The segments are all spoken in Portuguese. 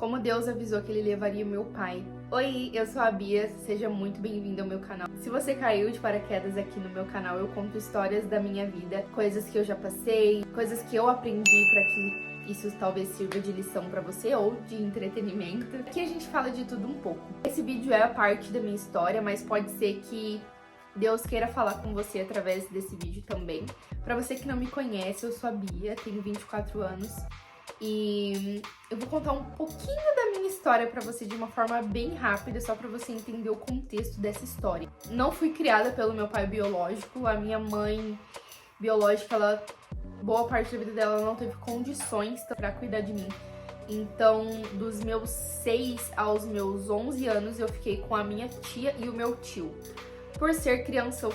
Como Deus avisou que ele levaria o meu pai. Oi, eu sou a Bia, seja muito bem-vinda ao meu canal. Se você caiu de paraquedas aqui no meu canal, eu conto histórias da minha vida, coisas que eu já passei, coisas que eu aprendi para que isso talvez sirva de lição pra você ou de entretenimento. Aqui a gente fala de tudo um pouco. Esse vídeo é a parte da minha história, mas pode ser que Deus queira falar com você através desse vídeo também. Pra você que não me conhece, eu sou a Bia, tenho 24 anos e eu vou contar um pouquinho da minha história pra você de uma forma bem rápida, só pra você entender o contexto dessa história. Não fui criada pelo meu pai biológico, a minha mãe biológica, boa parte da vida dela não teve condições pra cuidar de mim. Então, dos meus 6 aos meus 11 anos, eu fiquei com a minha tia e o meu tio. Por ser criança, eu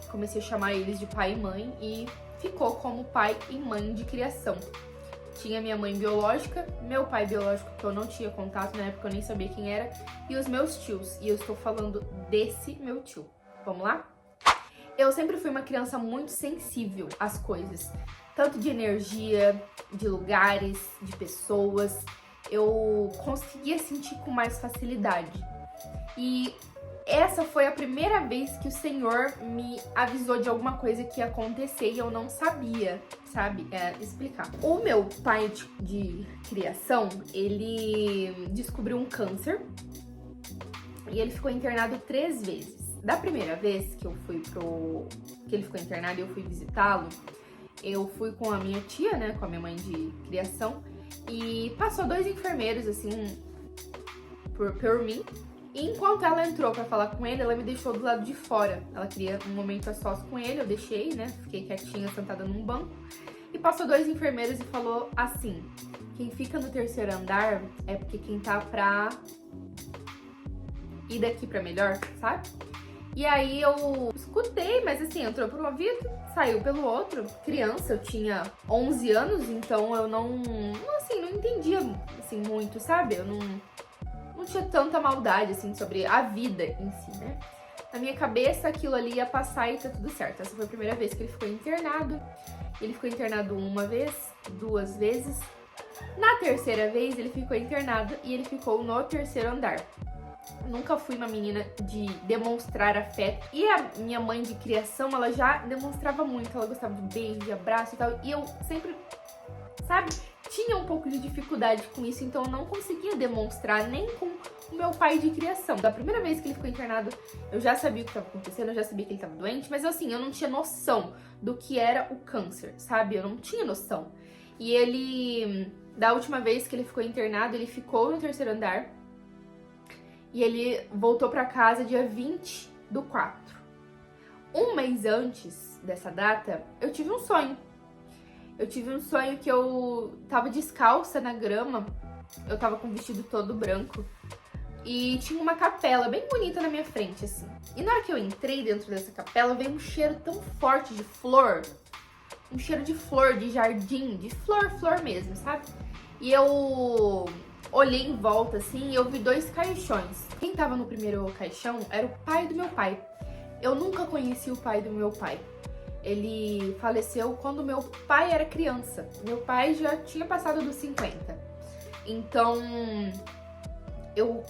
comecei a chamar eles de pai e mãe e ficou como pai e mãe de criação. Tinha minha mãe biológica, meu pai biológico, que eu não tinha contato, na época eu nem sabia quem era, e os meus tios. E eu estou falando desse meu tio. Vamos lá? Eu sempre fui uma criança muito sensível às coisas. Tanto de energia, de lugares, de pessoas. Eu conseguia sentir com mais facilidade. E essa foi a primeira vez que o Senhor me avisou de alguma coisa que ia acontecer e eu não sabia, sabe, explicar. O meu pai de criação, ele descobriu um câncer e ele ficou internado 3 vezes. Da primeira vez que ele ficou internado e eu fui visitá-lo, eu fui com a minha tia, né, com a minha mãe de criação, e passou 2 enfermeiros, assim, por mim. E enquanto ela entrou pra falar com ele, ela me deixou do lado de fora. Ela queria um momento a sós com ele, eu deixei, né, fiquei quietinha, sentada num banco. E passou 2 enfermeiros e falou assim: quem fica no 3º andar é porque quem tá pra ir daqui pra melhor, sabe? E aí eu escutei, mas assim, entrou por um ouvido, saiu pelo outro. Criança, eu tinha 11 anos, então eu não entendia, assim, muito, sabe? Eu não tinha tanta maldade, assim, sobre a vida em si, né? Na minha cabeça, aquilo ali ia passar e tá tudo certo. Essa foi a primeira vez que ele ficou internado. Ele ficou internado 1 vez, 2 vezes. Na 3ª vez, ele ficou internado e ele ficou no 3º andar. Nunca fui uma menina de demonstrar afeto. E a minha mãe de criação, ela já demonstrava muito. Ela gostava de beijo, de abraço e tal. E eu sempre, sabe, tinha um pouco de dificuldade com isso. Então eu não conseguia demonstrar nem com o meu pai de criação. Da primeira vez que ele ficou internado, eu já sabia o que estava acontecendo. Eu já sabia que ele estava doente. Mas assim, eu não tinha noção do que era o câncer, sabe? Eu não tinha noção. E ele, da última vez que ele ficou internado, ele ficou no 3º andar. E ele voltou pra casa dia 20/4. Um mês antes dessa data, eu tive um sonho. Eu tive um sonho que eu tava descalça na grama. Eu tava com o vestido todo branco. E tinha uma capela bem bonita na minha frente, assim. E na hora que eu entrei dentro dessa capela, veio um cheiro tão forte de flor. Um cheiro de flor, de jardim, de flor mesmo, sabe? E eu olhei em volta, assim, e eu vi 2 caixões. Quem tava no primeiro caixão era o pai do meu pai. Eu nunca conheci o pai do meu pai. Ele faleceu quando meu pai era criança. Meu pai já tinha passado dos 50. Então, eu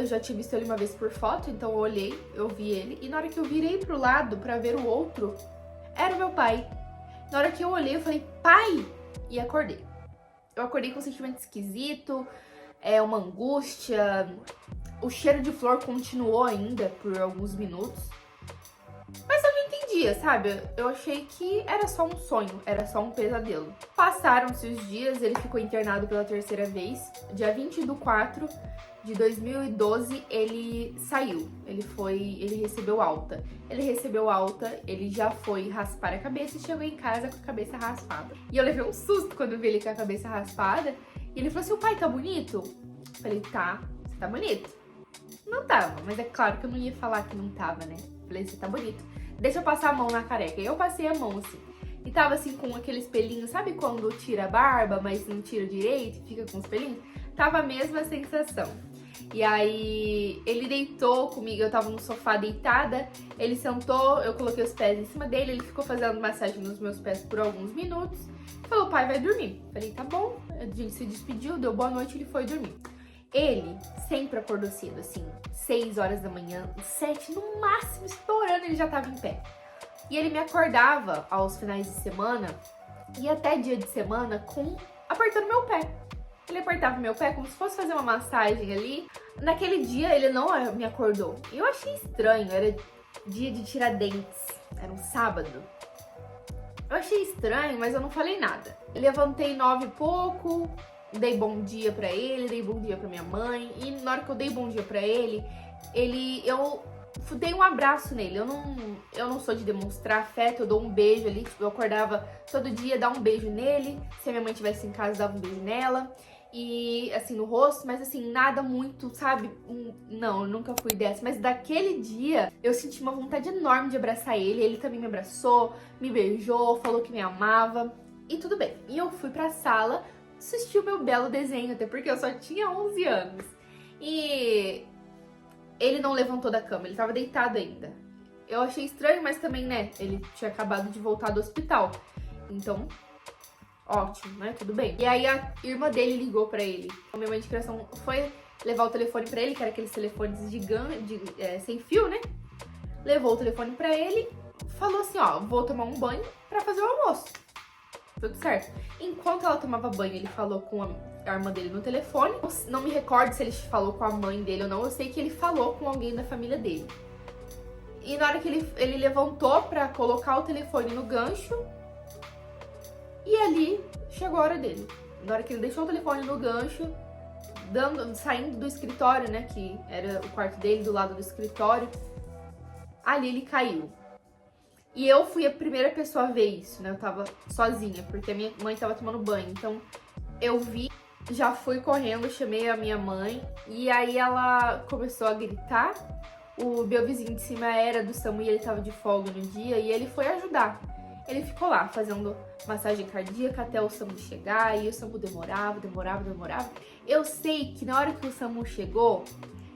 já tinha visto ele uma vez por foto, então eu olhei, eu vi ele. E na hora que eu virei pro lado pra ver o outro, era o meu pai. Na hora que eu olhei, eu falei, pai! E acordei. Eu acordei com um sentimento esquisito, uma angústia. O cheiro de flor continuou ainda por alguns minutos. Mas eu não entendia, sabe? Eu achei que era só um sonho, era só um pesadelo. Passaram-se os dias, ele ficou internado pela 3ª vez. Dia 20/4 de 2012, ele saiu. Ele recebeu alta. Ele já foi raspar a cabeça e chegou em casa com a cabeça raspada. E eu levei um susto quando eu vi ele com a cabeça raspada. E ele falou assim, o pai tá bonito? Eu falei, tá, você tá bonito. Não tava, mas é claro que eu não ia falar que não tava, né? Falei, você tá bonito. Deixa eu passar a mão na careca. E eu passei a mão, assim. E tava, assim, com aqueles pelinhos. Sabe quando tira a barba, mas não tira direito e fica com os pelinhos? Tava a mesma sensação. E aí ele deitou comigo, eu tava no sofá deitada, ele sentou, eu coloquei os pés em cima dele, ele ficou fazendo massagem nos meus pés por alguns minutos. Falou, pai, vai dormir. Falei, tá bom. A gente se despediu, deu boa noite, ele foi dormir. Ele sempre acordou cedo, assim, 6 horas da manhã, 7, no máximo, estourando, ele já tava em pé. E ele me acordava aos finais de semana e até dia de semana apertando meu pé. Ele apertava meu pé como se fosse fazer uma massagem ali. Naquele dia ele não me acordou. E eu achei estranho, era dia de Tiradentes, era um sábado. Eu achei estranho, mas eu não falei nada. Levantei 9 e pouco, dei bom dia pra ele, dei bom dia pra minha mãe. E na hora que eu dei bom dia pra ele, eu dei um abraço nele. Eu não sou de demonstrar afeto, eu dou um beijo ali. Tipo, eu acordava todo dia, dar um beijo nele. Se a minha mãe estivesse em casa, dava um beijo nela. E assim, no rosto, mas assim, nada muito, sabe? Não, eu nunca fui dessa. Mas daquele dia, eu senti uma vontade enorme de abraçar ele. Ele também me abraçou, me beijou, falou que me amava. E tudo bem. E eu fui pra sala assistir o meu belo desenho, até porque eu só tinha 11 anos. E ele não levantou da cama, ele tava deitado ainda. Eu achei estranho, mas também, né, ele tinha acabado de voltar do hospital. Então, ótimo, né, tudo bem. E aí a irmã dele ligou pra ele. A minha mãe de criação foi levar o telefone pra ele, que era aqueles telefones gigantes, sem fio, né? Levou o telefone pra ele, falou assim, ó, vou tomar um banho pra fazer o almoço. Tudo certo. Enquanto ela tomava banho, ele falou com a irmã dele no telefone. Não me recordo se ele falou com a mãe dele ou não. Eu sei que ele falou com alguém da família dele. E na hora que ele levantou pra colocar o telefone no gancho, e ali chegou a hora dele. Na hora que ele deixou o telefone no gancho, saindo do escritório, né, que era o quarto dele, do lado do escritório, ali ele caiu. E eu fui a primeira pessoa a ver isso, né? Eu tava sozinha, porque a minha mãe tava tomando banho. Então, eu vi, já fui correndo, chamei a minha mãe. E aí ela começou a gritar. O meu vizinho de cima era do SAMU e ele tava de folga no dia. E ele foi ajudar. Ele ficou lá, fazendo massagem cardíaca até o SAMU chegar. E o SAMU demorava. Eu sei que na hora que o SAMU chegou,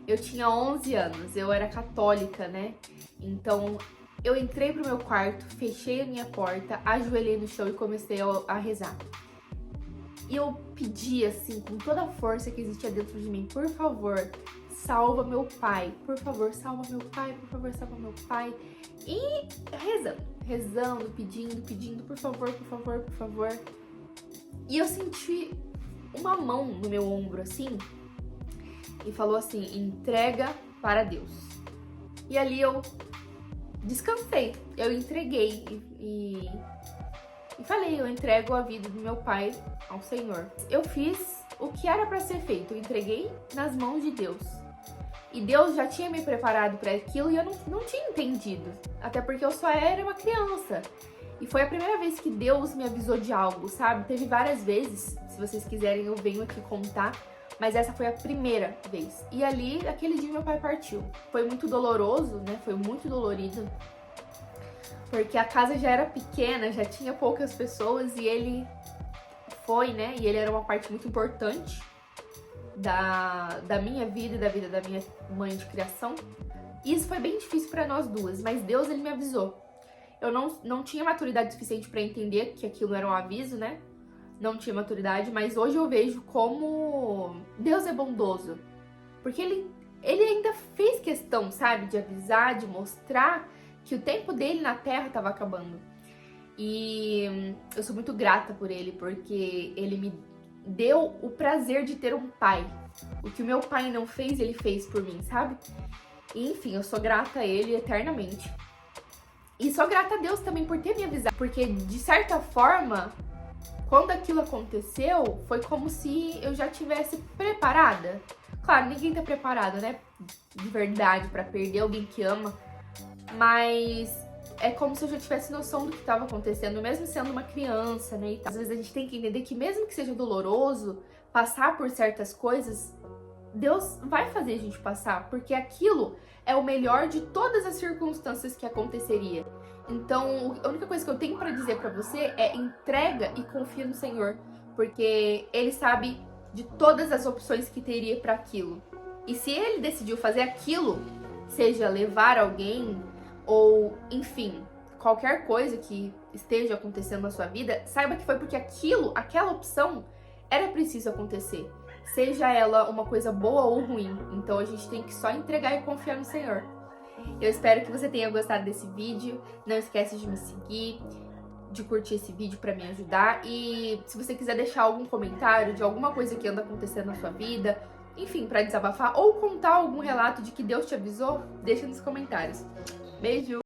eu tinha 11 anos. Eu era católica, né? Então, eu entrei pro meu quarto, fechei a minha porta, ajoelhei no chão e comecei a rezar. E eu pedi, assim, com toda a força que existia dentro de mim, por favor, salva meu pai. Por favor, salva meu pai. Por favor, salva meu pai. E rezando, pedindo, por favor. E eu senti uma mão no meu ombro, assim, e falou assim, entrega para Deus. E ali eu descansei, eu entreguei e falei, eu entrego a vida do meu pai ao Senhor. Eu fiz o que era para ser feito, eu entreguei nas mãos de Deus. E Deus já tinha me preparado para aquilo e eu não tinha entendido, até porque eu só era uma criança. E foi a primeira vez que Deus me avisou de algo, sabe? Teve várias vezes, se vocês quiserem eu venho aqui contar, mas essa foi a primeira vez. E ali, aquele dia, meu pai partiu. Foi muito doloroso, né? Foi muito dolorido. Porque a casa já era pequena, já tinha poucas pessoas e ele foi, né? E ele era uma parte muito importante da minha vida e da vida da minha mãe de criação. E isso foi bem difícil pra nós duas, mas Deus, ele me avisou. Eu não tinha maturidade suficiente pra entender que aquilo era um aviso, né? Não tinha maturidade, mas hoje eu vejo como Deus é bondoso. Porque ele ainda fez questão, sabe, de avisar, de mostrar que o tempo dele na Terra estava acabando. E eu sou muito grata por ele, porque ele me deu o prazer de ter um pai. O que o meu pai não fez, ele fez por mim, sabe? E, enfim, eu sou grata a ele eternamente. E sou grata a Deus também por ter me avisado, porque de certa forma, quando aquilo aconteceu, foi como se eu já tivesse preparada. Claro, ninguém tá preparado, né? De verdade, pra perder alguém que ama. Mas é como se eu já tivesse noção do que estava acontecendo, mesmo sendo uma criança, né? E tal. Às vezes a gente tem que entender que mesmo que seja doloroso passar por certas coisas, Deus vai fazer a gente passar, porque aquilo é o melhor de todas as circunstâncias que aconteceria. Então, a única coisa que eu tenho pra dizer pra você é entrega e confia no Senhor, porque Ele sabe de todas as opções que teria pra aquilo. E se ele decidiu fazer aquilo, seja levar alguém ou, enfim, qualquer coisa que esteja acontecendo na sua vida, saiba que foi porque aquela opção era preciso acontecer. Seja ela uma coisa boa ou ruim. Então a gente tem que só entregar e confiar no Senhor. Eu espero que você tenha gostado desse vídeo. Não esquece de me seguir, de curtir esse vídeo pra me ajudar. E se você quiser deixar algum comentário de alguma coisa que anda acontecendo na sua vida, enfim, pra desabafar, ou contar algum relato de que Deus te avisou, deixa nos comentários. Beijo!